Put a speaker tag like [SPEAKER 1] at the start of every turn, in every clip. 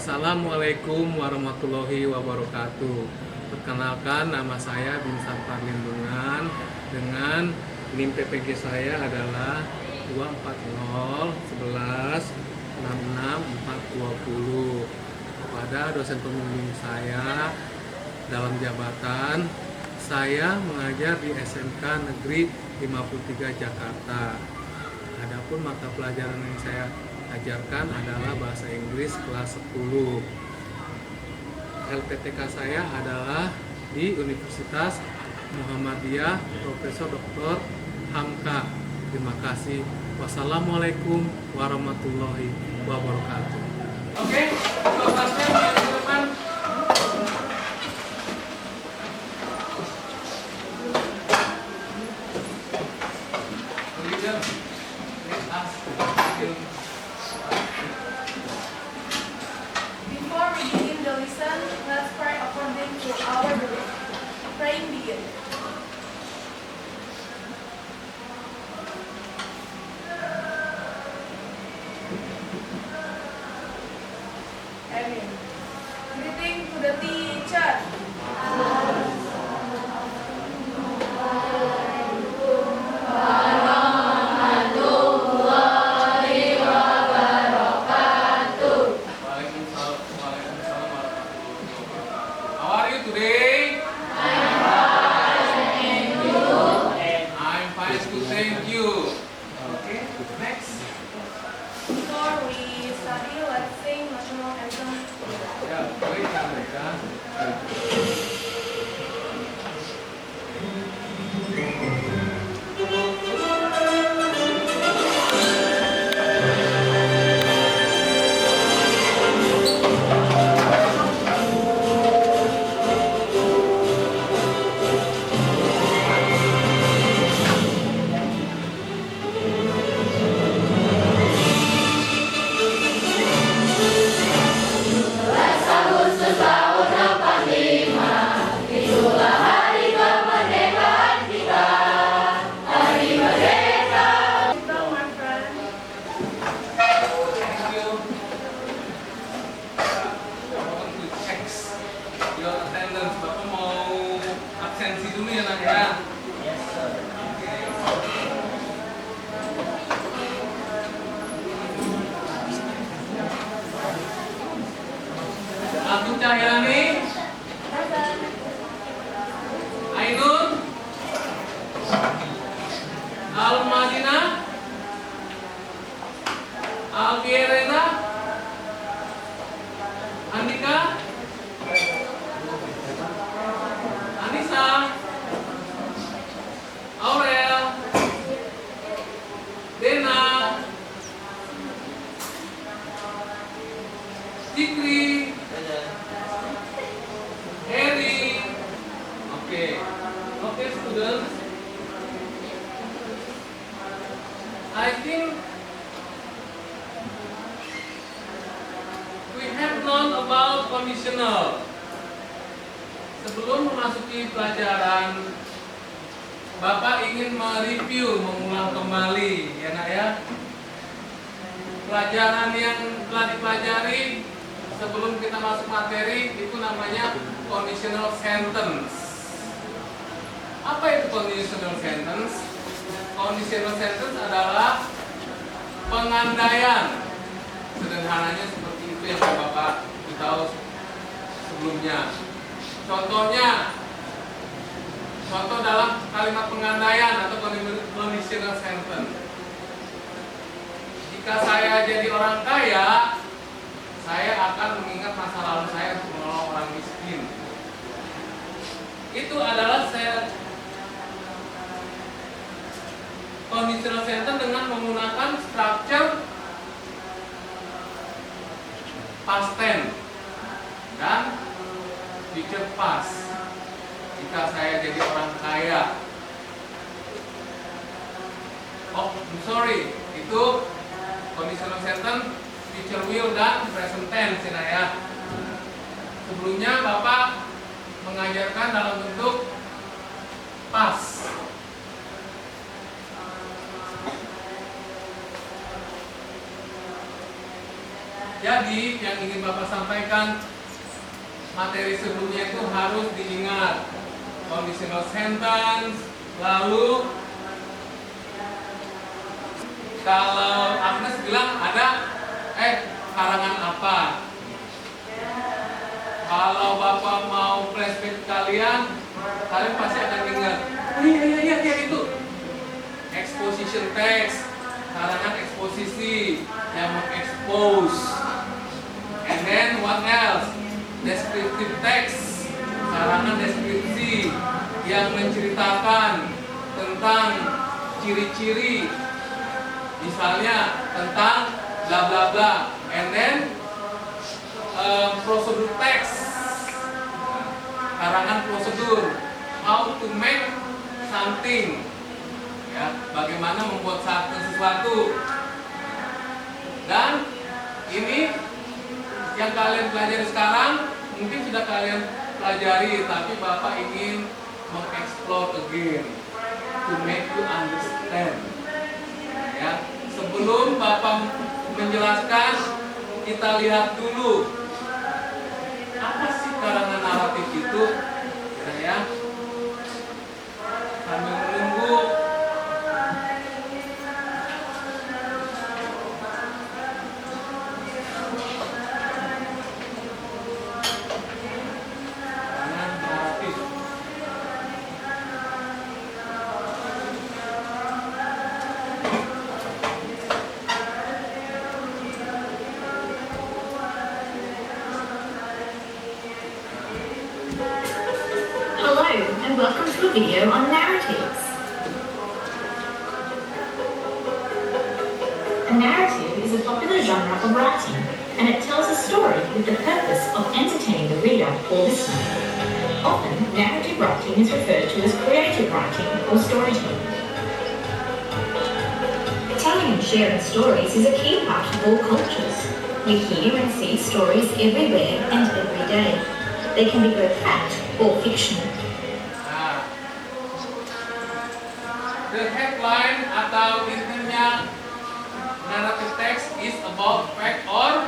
[SPEAKER 1] Assalamualaikum warahmatullahi wabarakatuh. Perkenalkan, nama saya Binsan Parlindungan dengan NIM PPG saya adalah 24011660420. Kepada dosen pembimbing saya dalam jabatan, saya mengajar di SMK Negeri 53 Jakarta. Adapun mata pelajaran yang saya ajarkan adalah bahasa Inggris kelas 10. LPTK saya adalah di Universitas Muhammadiyah Profesor Dr. Hamka. Terima kasih. Wassalamualaikum warahmatullahi wabarakatuh. Oke, kelasnya di depan.
[SPEAKER 2] Before we begin the lesson, let's pray according to our belief. Praying begin. Amen. Greeting to the teacher.
[SPEAKER 1] How are you today? I'm fine too, thank you. Okay, next.
[SPEAKER 2] Before we study, let's sing national anthem.
[SPEAKER 1] Ya, baik ya mereka.
[SPEAKER 2] Sit down, my friend.
[SPEAKER 1] Thank you. I want to check your attendance. Bapak mau absensi dulu ya nak ya? Yes sir. Aku Cahyani, Ainun, Al-Madina, Algerena, Andika, Anissa, Aurel, Dena, Cikri, Harry. Okay, students. I think we have known about conditional. Sebelum memasuki pelajaran, Bapak ingin mereview, mengulang kembali, ya nak ya, pelajaran yang telah dipelajari sebelum kita masuk materi. Itu namanya conditional sentence. Apa itu conditional sentence? Conditional sentence adalah pengandaian. Sederhananya seperti itu yang Bapak tahu sebelumnya. Contoh dalam kalimat pengandaian atau conditional sentence. Jika saya jadi orang kaya, saya akan mengingat masa lalu saya untuk menolong orang miskin. Itu adalah conditional sentence dengan menggunakan structure past tense dan future past. Jika saya jadi orang kaya, itu conditional sentence future will dan present tense ya. Sebelumnya Bapak mengajarkan dalam bentuk past. Jadi yang ingin Bapak sampaikan, materi sebelumnya itu harus diingat. Conditional sentence, lalu kalau Agnes bilang ada karangan apa. Kalau Bapak mau flashback kalian pasti akan ingat. Oh iya itu. Exposition text, karangan eksposisi yang mengekspos. And then what else? Descriptive text, karangan deskripsi yang menceritakan tentang ciri-ciri, misalnya tentang bla bla bla. And then prosedur text, karangan prosedur, how to make something, ya, bagaimana membuat sesuatu. Dan ini yang kalian pelajari sekarang mungkin sudah kalian pelajari, tapi Bapak ingin mengeksplor again to make you understand. Ya, sebelum Bapak menjelaskan, kita lihat dulu apa sih karangan naratif itu, ya. Sambil menunggu karangan naratif.
[SPEAKER 3] Hello, and welcome to a video on narratives. A narrative is a popular genre of writing, and it tells a story with the purpose of entertaining the reader or listener. Often, narrative writing is referred to as creative writing or storytelling. Telling and sharing stories is a key part of all cultures. We hear and see stories everywhere and every day. They can be both fact or fiction.
[SPEAKER 1] Nah, the headline atau intinya narrative text is about fact or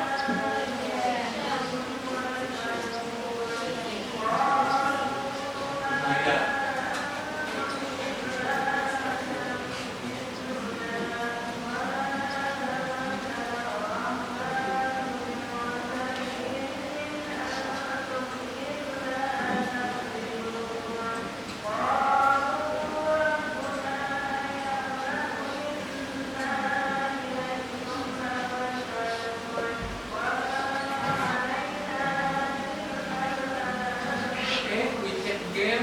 [SPEAKER 1] we check again.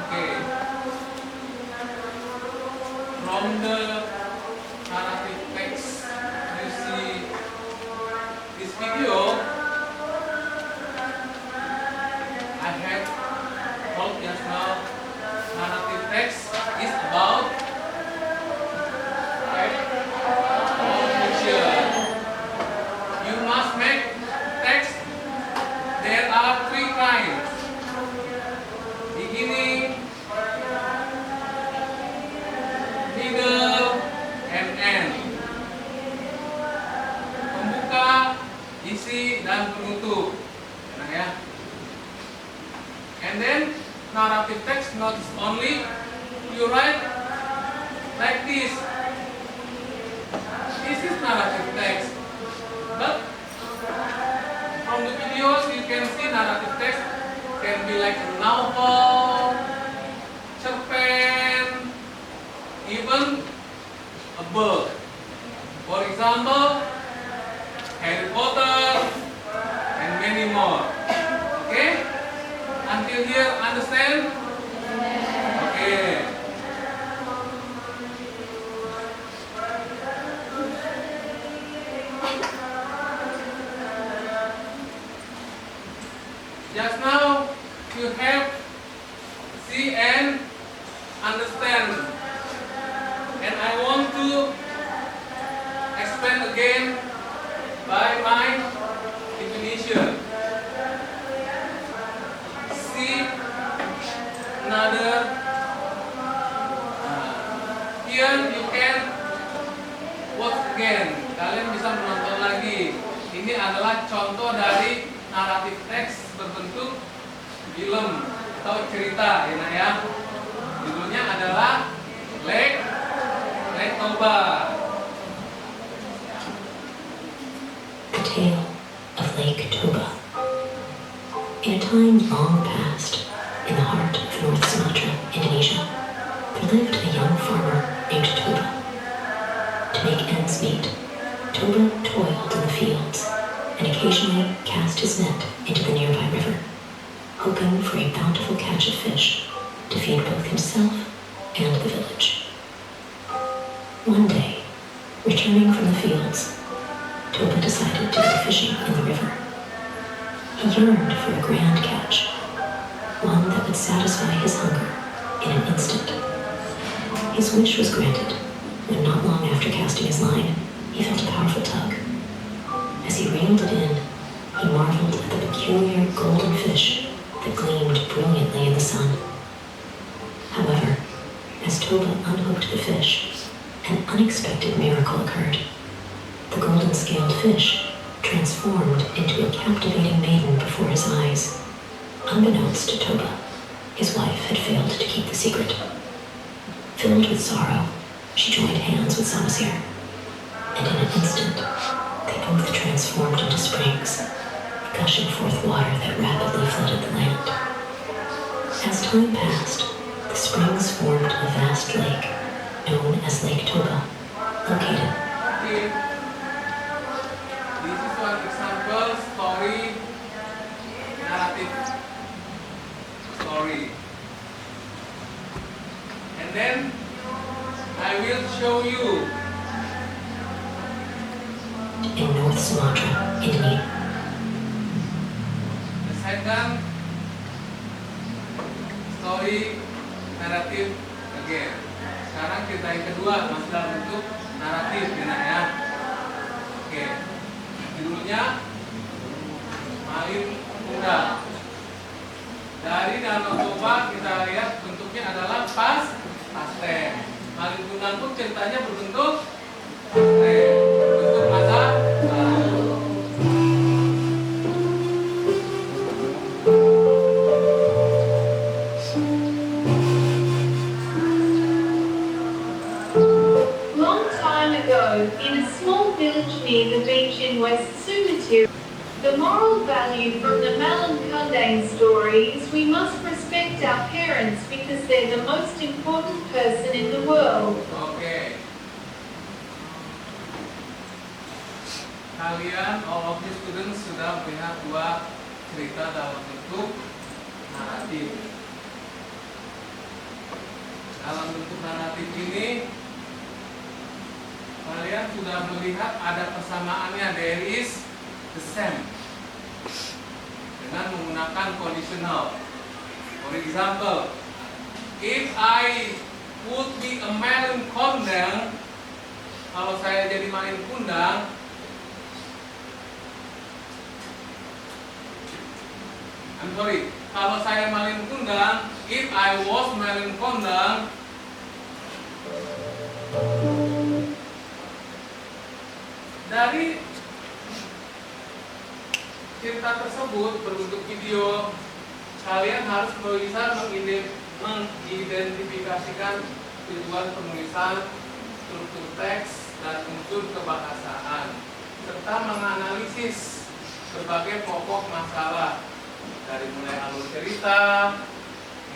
[SPEAKER 1] Okay. From the narrative text you see this video, I had told just now narrative text is about fiction. You must make text. There are three kinds: beginning, middle, and end. Pembuka, isi, dan penutup. Nah, ya. And then narrative text not only you write like this. This is narrative text. But from the videos you can see narrative text can be like a novel, cerpen, even a book. For example, Harry Potter and many more. Okay? Until here, understand? Okay. Just now you have see and understand, and I want to explain again by my definition. See again. Kalian bisa menonton lagi. Ini adalah contoh dari naratif teks berbentuk film atau cerita, ya. Judulnya adalah Lake Toba.
[SPEAKER 3] The Tale of Lake Toba. In a time long past, in the heart of North Sumatra, Indonesia, there lived a young farmer named Toba. To make ends meet, Toba toiled in the fields and occasionally cast his net into the nearby river, hoping for a bountiful catch of fish to feed both himself and the village. One day, returning from the fields, Toba decided to go fishing in the river. He yearned for a grand catch, one that would satisfy his hunger in an instant. His wish was granted when not long after casting his line, he felt a powerful tug. As he reeled it in, he marveled at the peculiar golden fish that gleamed brilliantly in the sun. However, as Toba unhooked the fish, an unexpected miracle occurred. The golden-scaled fish transformed into a captivating maiden before his eyes. Unbeknownst to Toba, his wife had failed to keep the secret. Filled with sorrow, she joined hands with Samasir, and in an instant, they both transformed into springs, gushing forth water that rapidly flooded the land. As time passed, the springs formed a vast lake, known as Lake Toba, located.
[SPEAKER 1] This is one example story, narrative story. And then I will show you
[SPEAKER 3] In North Sumatra, Indonesia.
[SPEAKER 1] the second story narrative again. Sekarang cerita yang kedua masih dalam bentuk naratif, ya. Oke, judulnya Malin Kundang. Dari Danau Toba kita lihat bentuknya adalah pasten. Malin Kundang itu ceritanya berbentuk pasten, berbentuk masa lalu.
[SPEAKER 4] Long time ago, in a small village near the beach in West Sumatra, the moral value from the Malin Kundang story is we must respect our parents because they're the most important person in the world.
[SPEAKER 1] Oke. Kalian, all of you students sudah melihat dua cerita dalam bentuk naratif. Dalam bentuk naratif ini, kalian sudah melihat ada persamaannya, there is the same, dengan menggunakan conditional. For example, if I would be a Malin Kundang, kalau saya jadi Malin Kundang, I'm sorry, kalau saya Malin Kundang, if I was Malin Kundang, dari cerita tersebut berbentuk video, kalian harus bisa mengidentifikasikan tujuan penulisan, struktur teks, dan unsur kebahasaan, serta menganalisis berbagai pokok masalah dari mulai alur cerita,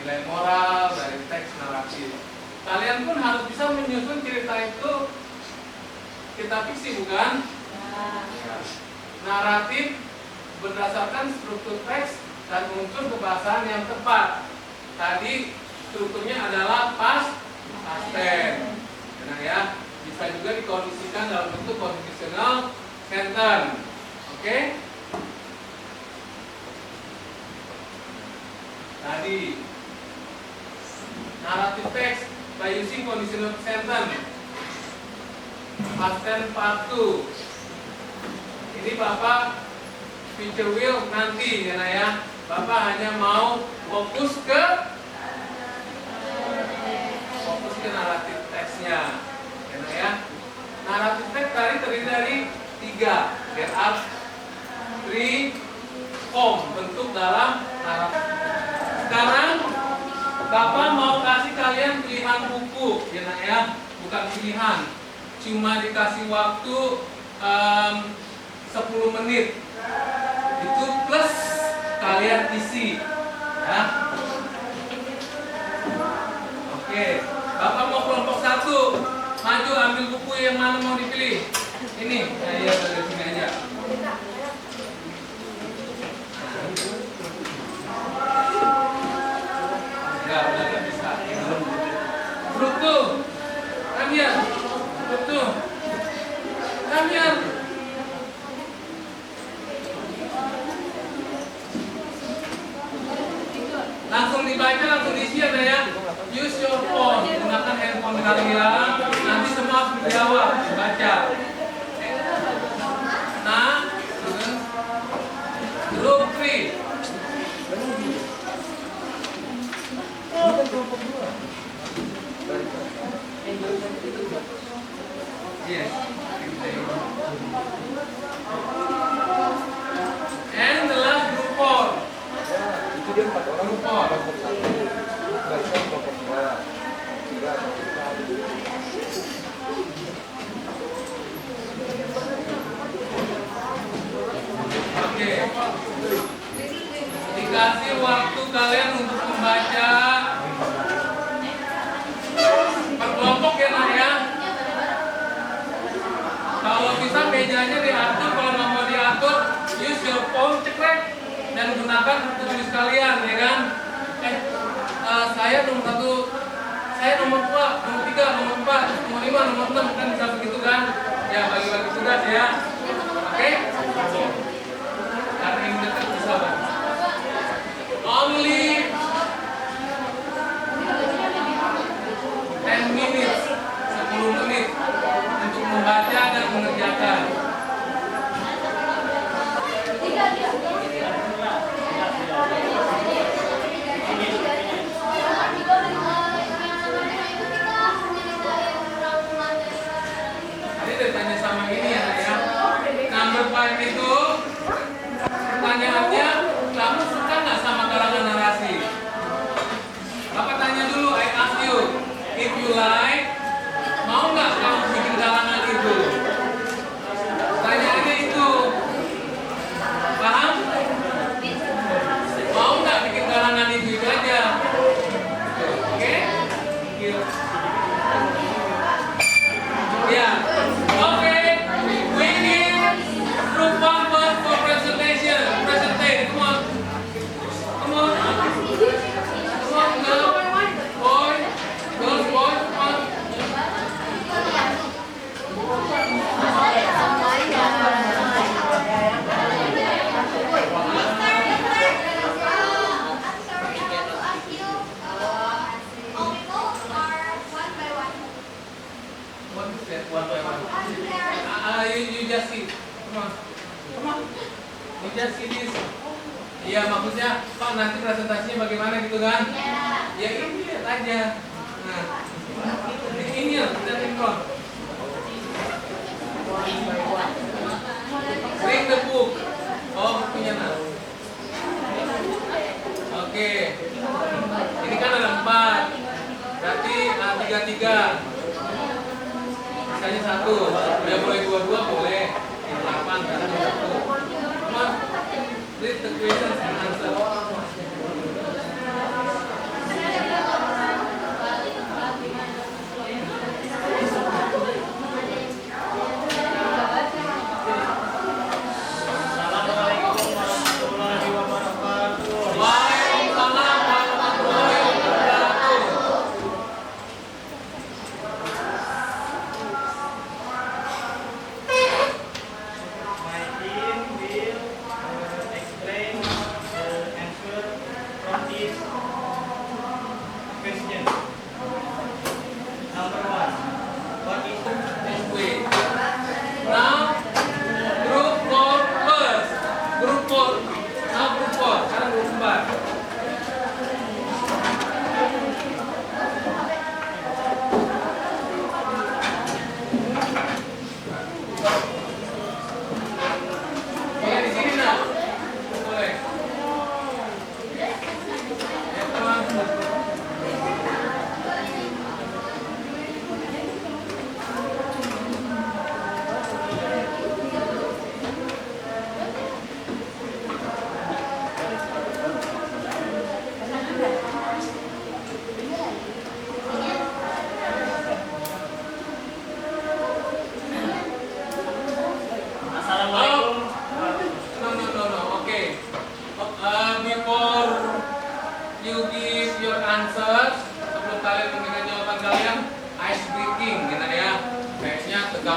[SPEAKER 1] nilai moral dari teks naratif. Kalian pun harus bisa menyusun cerita itu cerita fiksi, bukan? Ya. Naratif berdasarkan struktur teks dan unsur kebahasaan yang tepat. Tadi strukturnya adalah pasten. Nah, ya, bisa juga dikondisikan dalam bentuk conditional sentence. Oke? Tadi naratif teks by using conditional sentence. Past tense part 2. Ini Bapak future will nanti, ya. Bapak hanya mau fokus ke naratif teksnya, ya. Naratif teks tadi 3. Get up. 3. Form. Bentuk dalam harap. Sekarang Bapak mau kasih kalian pilihan buku, ya nak ya, bukan pilihan. Cuma dikasih waktu 10 menit. Itu plus kalian isi, ya. Oke, Bapak mau kelompok 1, maju ambil buku yang mana mau dipilih. Ini, saya dari sini aja. Udah nggak bisa. Grup tuh, kalian. Grup tuh, kalian. Langsung dibaca, langsung diisi ya. Use your phone, gunakan handphone kalian. Nanti semua harus dijawab, dibaca. Nah, grup 3. Yes. And the last group 4.
[SPEAKER 5] Itu dia 4 orang.
[SPEAKER 1] Group 4. Oke. Dikasih waktu kalian untuk membaca per kelompok ya nak ya. Kalau bisa mejanya diatur, kalau nggak mau diatur, use your phone, cekrek dan gunakan buku tulis kalian, ya kan? Saya nomor 1, saya nomor 2, nomor 3, nomor 4, nomor 5, nomor 6, kan bisa begitu kan? Ya bagi-bagi tugas ya. Oke? Karena ini dekat bisa Bang. Only 10 minutes, 10 menit untuk membaca dan mengerjakan. Tadi ditanya sama ini ya, number 5 itu pertanyaannya, kamu suka nggak sama karangan narasi? Bapak tanya dulu, I ask you, if you like, mau nggak kamu bikin karangan itu? Pertanyaannya itu, paham? Mau nggak bikin karangan itu aja? Oke? Ya, oke. We need group 1 first for presentation. Presentate, come on. Come on. Come on, girl. Boy. Girls, boy, come on. What is that? One by one. You just see. Come on. Come on. You just see this. Iya, maksudnya, Pak nanti presentasinya bagaimana gitu kan? Ya ini lihat aja. Nah, ini ya, kita lihat. Bring the book. Oh, bukunya nah. Oke. Ini kan ada 4. Berarti 3-3. Misalnya 1. Ya boleh 2-2 boleh. 8 karena 1. Come on. Read the questions and answer. Waalaikumsalam warahmatullahi wabarakatuh.
[SPEAKER 6] My team will explain the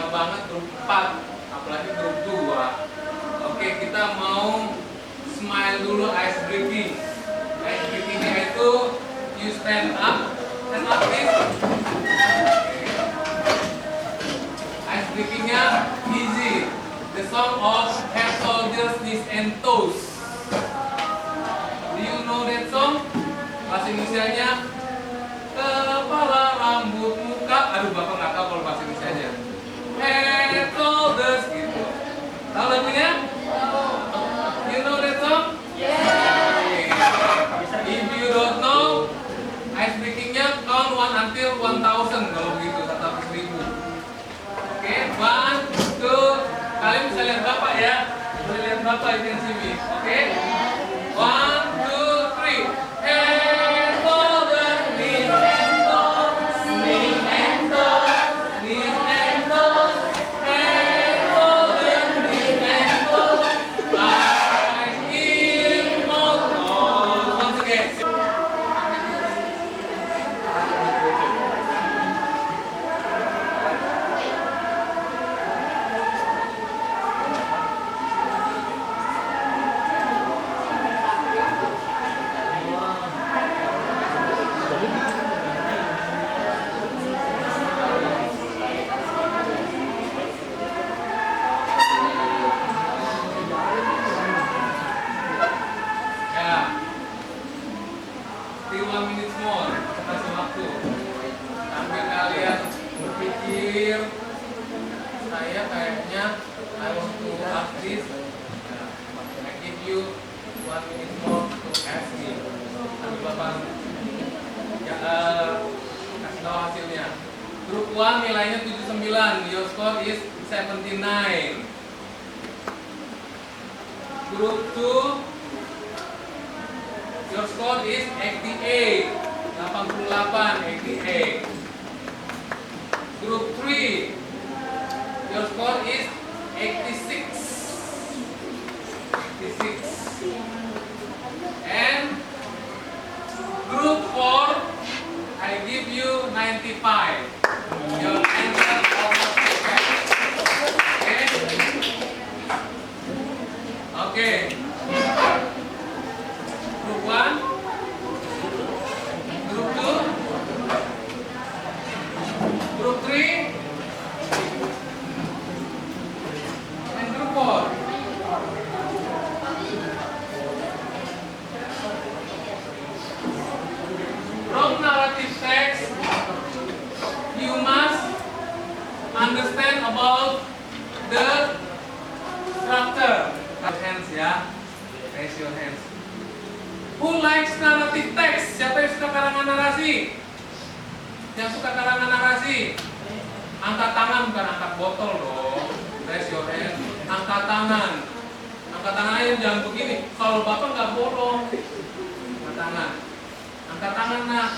[SPEAKER 1] banyak banget grup 4, apalagi grup 2. Oke, kita mau smile dulu, ice breaking. Ice breakingnya itu you stand up please. Ice breakingnya easy. The song of Head, Shoulders, Knees and Toes. Do you know that song? Bahasa Indonesianya kepala, rambut, muka. Aduh, Bapak nggak tahu kalau bahasa Indonesianya. Head, shoulders gitu. Tahu lagunya? You know that song? If you don't know, ice breakingnya count 1 until 1000 kalau begitu, 100.000. Oke, 1, 2. Kalian bisa lihat Bapak ya. Bisa lihat Bapak, you can see me. Oke? 1, 2, 3. Head, shoulders, knees and toes, knees and toes, knees and toes, head, shoulders, knees and toes, eyes, ears, mouth, nose. Once again. Ya, still 1 minute more, kasih waktu sambil kalian berpikir. Saya kayaknya I want to ask this. Nah, I give you 1 minute more to ask me. Sambil Bapak ya, kasih tahu hasilnya. Grup 1 nilainya 79, your score is 79. Grup 2, your score is 88. 88. Group 3, your score is 86. And group 4, I give you 95. Your answer almost perfect. Okay. Group 1, Group 2, Group 3, and Group 4. From narrative text, you must understand about the structure. Hands ya, raise your hands. Who likes narrative text? Siapa yang suka karangan narasi? Yang suka karangan narasi? Angkat tangan, bukan angkat botol dong. Raise your hand. Angkat tangan. Angkat tangannya jangan begini. Kalau Bapak nggak bolong. Angkat tangan. Angkat tangan nak.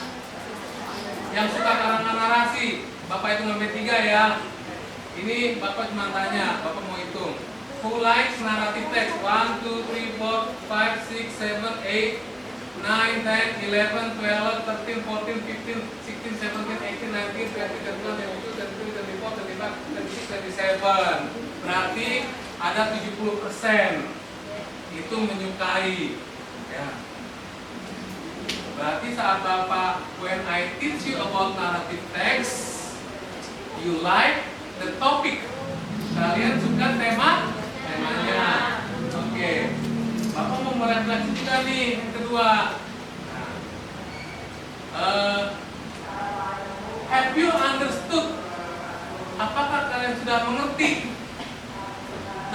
[SPEAKER 1] Yang suka karangan narasi. Bapak hitung sampai 3 ya. Ini Bapak cuma tanya. Bapak mau hitung. Who likes narrative text? 1, 2, 3, 4, 5, 6, 7, 8, 9, 10, 11, 12, 13, 14, 15, 16, 17, 18, 19, 20, 21, 22, 23, 24, 25, 26, 27. Berarti ada 70%. Itu menyukai. Ya. Berarti saat Bapak, when I teach you about narrative text, you like the topic. Kalian suka temanya. Oke. Bapak mau merefleksi juga nih yang kedua. Have you understood? Apakah kalian sudah mengerti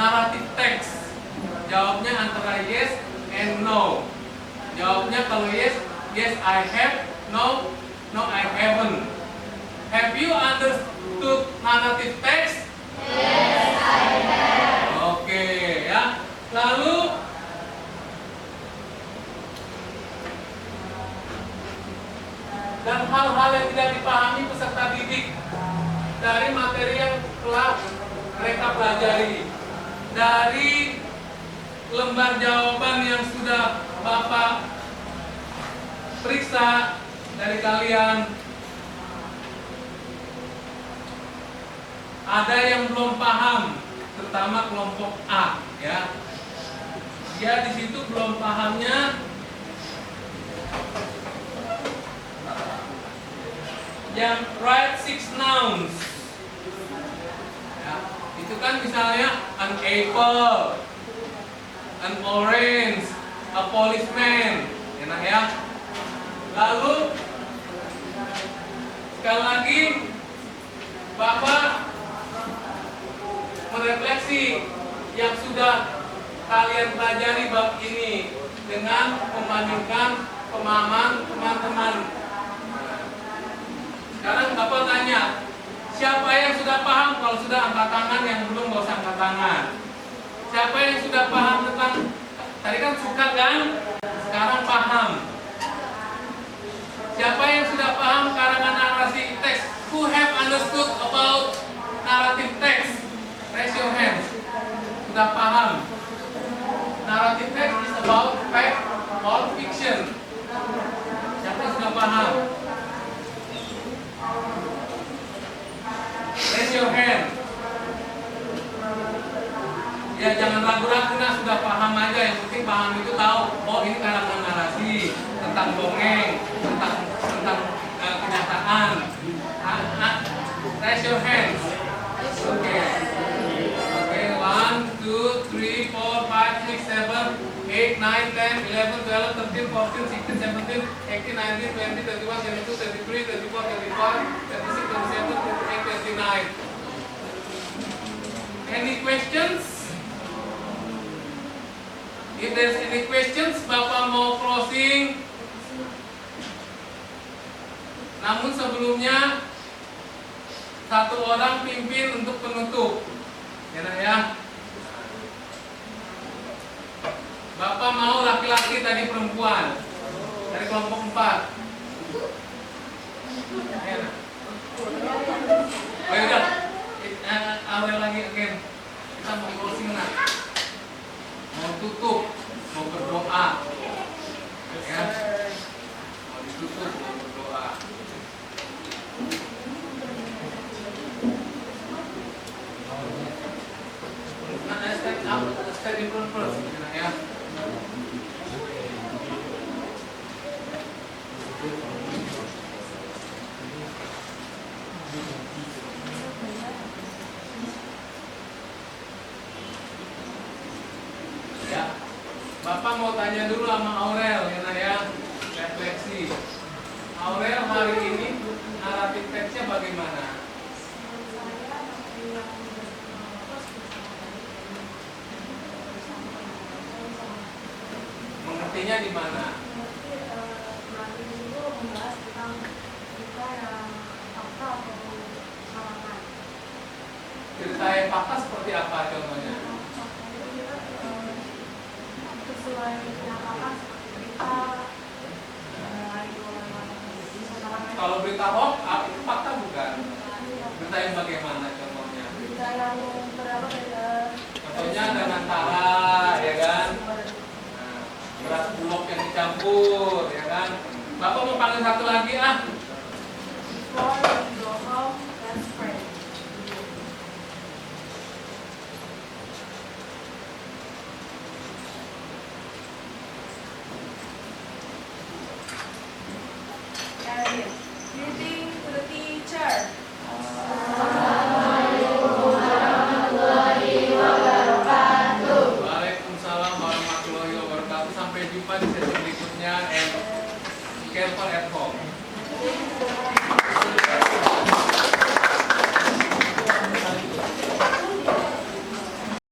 [SPEAKER 1] narrative text? Jawabnya antara yes and no. Jawabnya kalau yes, yes I have. No, no I haven't. Have you understood narrative text?
[SPEAKER 2] Yes, I have.
[SPEAKER 1] Oke ya. Lalu dan hal-hal yang tidak dipahami peserta didik dari materi yang telah mereka pelajari, dari lembar jawaban yang sudah Bapak periksa dari kalian. ada yang belum paham, terutama kelompok A, ya. Dia di situ belum pahamnya yang write 6 nouns. Ya, itu kan misalnya an apple, an orange, a policeman, enak ya. Lalu sekali lagi Bapak merefleksi yang sudah kalian pelajari bab ini dengan membandingkan pemahaman teman-teman. Sekarang Bapak tanya, siapa yang sudah paham? Kalau sudah angkat tangan, yang belum nggak usah angkat tangan. Siapa yang sudah paham tentang, tadi kan suka kan? Sekarang paham. Siapa yang sudah paham karangan narasi teks? Who have understood about narrative text? Raise your hands. Sudah paham. Narrative text is about fact or fiction. Siapa yang sudah paham? Raise your hand. Ya jangan ragu-ragu, nah sudah paham aja. Yang penting paham itu tahu. Oh ini karangan narasi tentang dongeng, tentang kenyataan. Raise your hands. Oke. Oke, 1, 2, 3, 4, 5, 6, 7, 8, 9, 10, 11, 12, 13, 14, 16, 17, 18, 19, 20, 21, 22, 23, 24, 25, 26, 27, 28, 29. Any questions? If there's any questions, Bapak mau closing. Namun sebelumnya satu orang pimpin untuk penutup. Ya, nak, ya. Bapak mau laki-laki tadi perempuan dari kelompok 4. Ya, nak. Oh ya udah, awal lagi again. Kita mau closing nak. Mau tutup, mau berdoa. Ya. Mau ditutup, mau berdoa. Step in front first, ya. Ya, Bapak mau tanya dulu sama Aurel, ya, refleksi. Aurel hari ini naratif teksnya bagaimana? Mengertinya di mana? Cerita yang fakta seperti apa contohnya? Kalau berita hoax, itu fakta bukan? Berita yang bagaimana contohnya? Contohnya ada Nantara, ya kan? Beras bulog yang dicampur, ya kan? Bapak mau panggil satu lagi ah.